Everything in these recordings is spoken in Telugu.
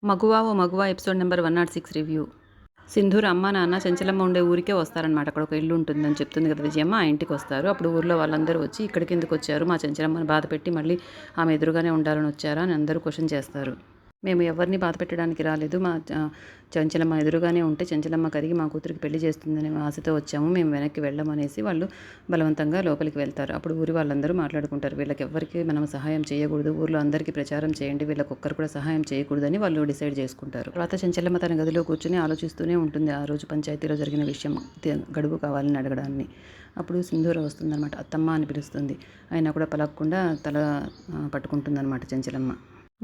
మగువా ఓ మగువా ఎపిసోడ్ నెంబర్ 106 రివ్యూ. సింధూర్ అమ్మ నాన్న చెంచలమ్మ ఉండే ఊరికే వస్తారనమాట. అక్కడ ఒక ఇల్లు ఉంటుందని చెప్తుంది కదా విజయమ్మ. ఆ ఇంటికి వస్తారు. అప్పుడు ఊర్లో వాళ్ళందరూ వచ్చి ఇక్కడికి ఎందుకు వచ్చారు, మా చెంచలమ్మని బాధ పెట్టి మళ్ళీ ఆమె ఎదురుగానే ఉండాలని వచ్చారా అని అందరూ క్వశ్చన్ చేస్తారు. మేము ఎవరిని బాధ పెట్టడానికి రాలేదు, మా చెంచలమ్మ ఎదురుగానే ఉంటే చెంచలమ్మ కరిగి మా కూతురికి పెళ్లి చేస్తుందనే ఆశతో వచ్చాము, మేము వెనక్కి వెళ్ళమనేసి వాళ్ళు బలవంతంగా లోపలికి వెళ్తారు. అప్పుడు ఊరి వాళ్ళందరూ మాట్లాడుకుంటారు, వీళ్ళకి ఎవరికి మనం సహాయం చేయకూడదు, ఊర్లో అందరికీ ప్రచారం చేయండి, వీళ్ళకి ఒక్కరు కూడా సహాయం చేయకూడదని వాళ్ళు డిసైడ్ చేసుకుంటారు. తర్వాత చెంచలమ్మ తన గదిలో కూర్చొని ఆలోచిస్తూనే ఉంటుంది ఆ రోజు పంచాయతీలో జరిగిన విషయం, గడువు కావాలని అడగడాన్ని. అప్పుడు సింధూర వస్తుందన్నమాట. అత్తమ్మ అని పిలుస్తుంది. అయినా కూడా పలకకుండా తల పట్టుకుంటుందన్నమాట చెంచలమ్మ.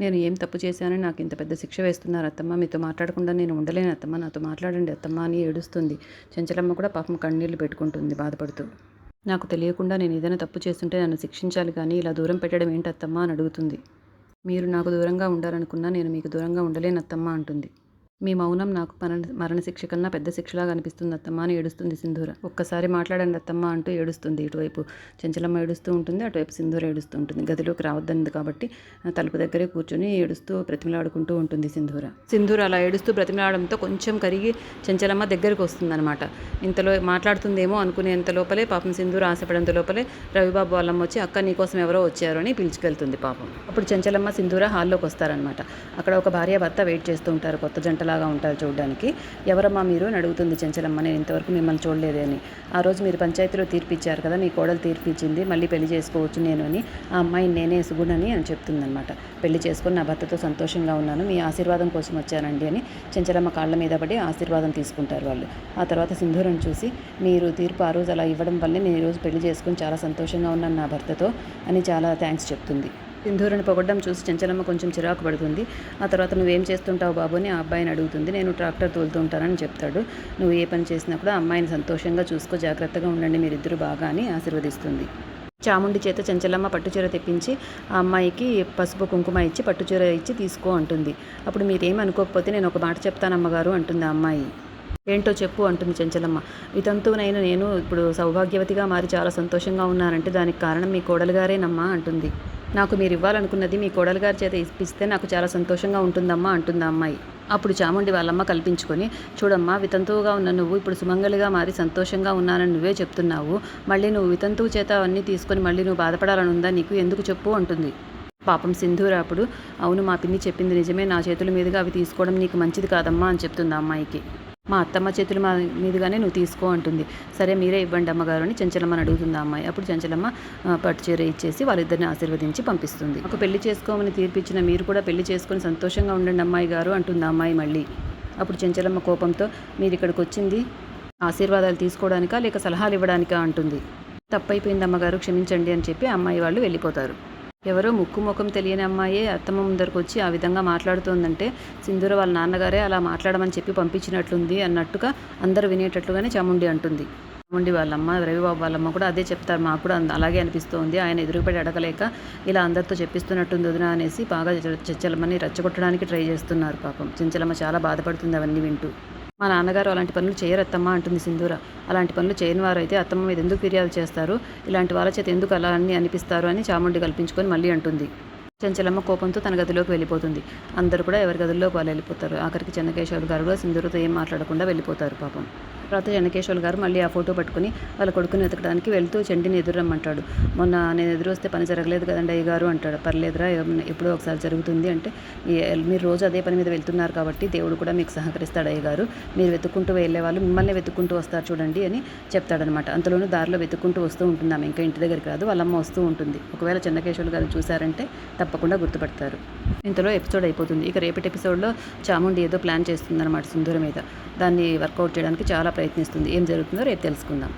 నేను ఏం తప్పు చేశానని నాకు ఇంత పెద్ద శిక్ష వేస్తున్నారు అత్తమ్మ, మీతో మాట్లాడకుండా నేను ఉండలేను అత్తమ్మ, నాతో మాట్లాడండి అత్తమ్మ అని ఏడుస్తుంది. చెంచలమ్మ కూడా పాపం కన్నీళ్లు పెట్టుకుంటుంది బాధపడుతూ. నాకు తెలియకుండా నేను ఏదైనా తప్పు చేస్తుంటే నన్ను శిక్షించాలి, కానీ ఇలా దూరం పెట్టడం ఏంటి అత్తమ్మ అని అడుగుతుంది. మీరు నాకు దూరంగా ఉండాలనుకున్నా నేను మీకు దూరంగా ఉండలేను అత్తమ్మ అంటుంది. మీ మౌనం నాకు మరణశిక్ష కన్నా పెద్ద శిక్షలాగా అనిపిస్తుంది అత్తమ్మ అని ఏడుస్తుంది సింధూర. ఒక్కసారి మాట్లాడండి అత్తమ్మ అంటూ ఏడుస్తుంది. ఇటువైపు చెంచలమ్మ ఏడుస్తూ ఉంటుంది, అటువైపు సింధూర ఏడుస్తూ ఉంటుంది. గదిలోకి రావద్దంది కాబట్టి తలుపు దగ్గరే కూర్చొని ఏడుస్తూ బ్రతిమలాడుకుంటూ ఉంటుంది సింధూర అలా ఏడుస్తూ బ్రతిమలాడడంతో కొంచెం కరిగి చెంచలమ్మ దగ్గరకు వస్తుందన్నమాట. ఇంతలో మాట్లాడుతుందేమో అనుకునేంత లోపలే పాపం సింధూర ఆశపడేంత లోపలే రవిబాబు వాళ్ళమ్మ వచ్చి అక్క నీకోసం ఎవరో వచ్చారు అని పిలుచుకెళ్తుంది పాపం. అప్పుడు చెంచలమ్మ సింధూర హాల్లోకి వస్తారనమాట. అక్కడ ఒక భార్య భర్త వెయిట్ చేస్తూ ఉంటారు, కొత్త జంట లాగా ఉంటారు చూడడానికి. ఎవరమ్మా మీరు అని అడుగుతుంది చెంచలమ్మ. నేను ఇంతవరకు మిమ్మల్ని చూడలేదే అని. ఆ రోజు మీరు పంచాయతీలో తీర్పిచ్చారు కదా, మీ కోడలు తీర్పిచ్చింది, మళ్ళీ పెళ్లి చేసుకోవచ్చు నేను అని. ఆ అమ్మాయిని నేనే సుగుణని అని చెప్తుందనమాట. పెళ్లి చేసుకొని నా భర్తతో సంతోషంగా ఉన్నాను, మీ ఆశీర్వాదం కోసం వచ్చానండి అని చెంచలమ్మ కాళ్ళ మీద పడి ఆశీర్వాదం తీసుకుంటారు వాళ్ళు. ఆ తర్వాత సింధూరను చూసి, మీరు తీర్పు ఆ రోజు అలా ఇవ్వడం వల్లే నేను ఈరోజు పెళ్లి చేసుకొని చాలా సంతోషంగా ఉన్నాను నా భర్తతో అని చాలా థ్యాంక్స్ చెప్తుంది. సింధూరని పొగడ్డం చూసి చెంచలమ్మ కొంచెం చిరాకు పడుతుంది. ఆ తర్వాత నువ్వేం చేస్తుంటావు బాబు అని ఆ అబ్బాయిని అడుగుతుంది. నేను ట్రాక్టర్ తోలుతూ ఉంటానని చెప్తాడు. నువ్వు ఏ పని చేసినా కూడా అమ్మాయిని సంతోషంగా చూసుకో, జాగ్రత్తగా ఉండండి మీరిద్దరూ బాగా అని ఆశీర్వదిస్తుంది. చాముండి చేత చెంచలమ్మ పట్టుచీర తెప్పించి ఆ అమ్మాయికి పసుపు కుంకుమ ఇచ్చి పట్టుచీర ఇచ్చి తీసుకో అంటుంది. అప్పుడు మీరేం అనుకోకపోతే నేను ఒక మాట చెప్తానమ్మగారు అంటుంది ఆ అమ్మాయి. ఏంటో చెప్పు అంటుంది చెంచలమ్మ. వితంతువునైన నేను ఇప్పుడు సౌభాగ్యవతిగా మారి చాలా సంతోషంగా ఉన్నానంటే దానికి కారణం మీ కోడలుగారేనమ్మా అంటుంది. నాకు మీరు ఇవ్వాలనుకున్నది మీ కోడలుగారి చేత ఇప్పిస్తే నాకు చాలా సంతోషంగా ఉంటుందమ్మా అంటుంది ఆ అమ్మాయి. అప్పుడు చాముండి వాళ్ళమ్మ కల్పించుకొని, చూడమ్మా వితంతువుగా ఉన్న నువ్వు ఇప్పుడు సుమంగళిగా మారి సంతోషంగా ఉన్నానని నువ్వే చెప్తున్నావు, మళ్ళీ నువ్వు వితంతువు చేత అవన్నీ తీసుకొని మళ్ళీ నువ్వు బాధపడాలని ఉందా నీకు, ఎందుకు చెప్పు అంటుంది. పాపం సింధూర అప్పుడు, అవును మా పిన్ని చెప్పింది నిజమే, నా చేతుల మీదుగా అవి తీసుకోవడం నీకు మంచిది కాదమ్మా అని చెప్తుంది ఆ అమ్మాయికి. మా అత్తమ్మ చేతుల మీదుగానే నువ్వు తీసుకో అంటుంది. సరే మీరే ఇవ్వండి అమ్మగారు అని చెంచలమ్మని అడుగుతుంది ఆ అమ్మాయి. అప్పుడు చెంచలమ్మ పట్టు చీర ఇచ్చేసి వాళ్ళిద్దరిని ఆశీర్వదించి పంపిస్తుంది. ఒక పెళ్లి చేసుకోమని తీర్పిచ్చిన మీరు కూడా పెళ్లి చేసుకొని సంతోషంగా ఉండండి అమ్మాయి గారు అంటుంది ఆ అమ్మాయి మళ్ళీ. అప్పుడు చెంచలమ్మ కోపంతో, మీరు ఇక్కడికి వచ్చింది ఆశీర్వాదాలు తీసుకోవడానికా లేక సలహాలు ఇవ్వడానికా అంటుంది. తప్పైపోయింది అమ్మగారు క్షమించండి అని చెప్పి అమ్మాయి వాళ్ళు వెళ్ళిపోతారు. ఎవరో ముక్కు ముఖం తెలియని అమ్మాయే అత్తమ్మ ముందరకు వచ్చి ఆ విధంగా మాట్లాడుతోందంటే సింధూర వాళ్ళ నాన్నగారే అలా మాట్లాడమని చెప్పి పంపించినట్లుంది అన్నట్టుగా అందరూ వినేటట్లుగానే చాముండి అంటుంది. చాముండి వాళ్ళమ్మ రవిబాబు వాళ్ళమ్మ కూడా అదే చెప్తారు, మాకు కూడా అలాగే అనిపిస్తోంది, ఆయన ఎదురుపడి అడగలేక ఇలా అందరితో చెప్పిస్తున్నట్టుంది వదిన అనేసి బాగా చెంచలమ్మని రెచ్చగొట్టడానికి ట్రై చేస్తున్నారు. పాపం చెంచలమ్మ చాలా బాధపడుతుంది అవన్నీ వింటూ. మా నాన్నగారు అలాంటి పనులు చేయరత్తమ్మ అంటుంది సింధూర. అలాంటి పనులు చేయని వారైతే అత్తమ్మ మీద ఎందుకు ఫిర్యాదు చేస్తారు, ఇలాంటి వాళ్ళ చేత ఎందుకు అలా అన్నీ అనిపిస్తారు అని చాముండి కల్పించుకొని మళ్ళీ అంటుంది. చెంచలమ్మ కోపంతో తన గదిలోకి వెళ్ళిపోతుంది. అందరూ కూడా ఎవరి గదుల్లోకి వాళ్ళు వెళ్ళిపోతారు. ఆఖరికి చెన్నకేశవులు గారు కూడా సింధూరతో ఏం మాట్లాడకుండా వెళ్ళిపోతారు పాపం. తర్వాత చెన్నకేశవులు గారు మళ్ళీ ఆ ఫోటో పట్టుకుని వాళ్ళ కొడుకుని వెతకడానికి వెళ్తూ చెండిని ఎదురమ్మంటాడు. మొన్న నేను ఎదురు వస్తే పని జరగలేదు కదండి అయ్య గారు అంటాడు. పర్లేదురా ఎప్పుడో ఒకసారి జరుగుతుంది అంటే, మీరు రోజు అదే పని మీద వెళ్తున్నారు కాబట్టి దేవుడు కూడా మీకు సహకరిస్తాడు అయ్య గారు, మీరు వెతుక్కుంటూ వెళ్ళే వాళ్ళు మిమ్మల్ని వెతుక్కుంటూ వస్తారు చూడండి అని చెప్తాడనమాట. అంతలోనూ దారిలో వెతుక్కుంటూ వస్తూ ఉంటుంది ఆమె, ఇంకా ఇంటి దగ్గరికి రాదు, వాళ్ళమ్మ వస్తూ ఉంటుంది. ఒకవేళ చెన్నకేశవులు గారు చూశారంటే తప్పకుండా గుర్తుపడతారు. ఇంతలో ఎపిసోడ్ అయిపోతుంది. ఇక రేపటి ఎపిసోడ్లో చాముండి ఏదో ప్లాన్ చేస్తుందన్నమాట సింధూర మీద. దాన్ని వర్కౌట్ చేయడానికి చాలా ప్రయత్నిస్తుంది. ఏం జరుగుతుందో రేపు తెలుసుకుందాం.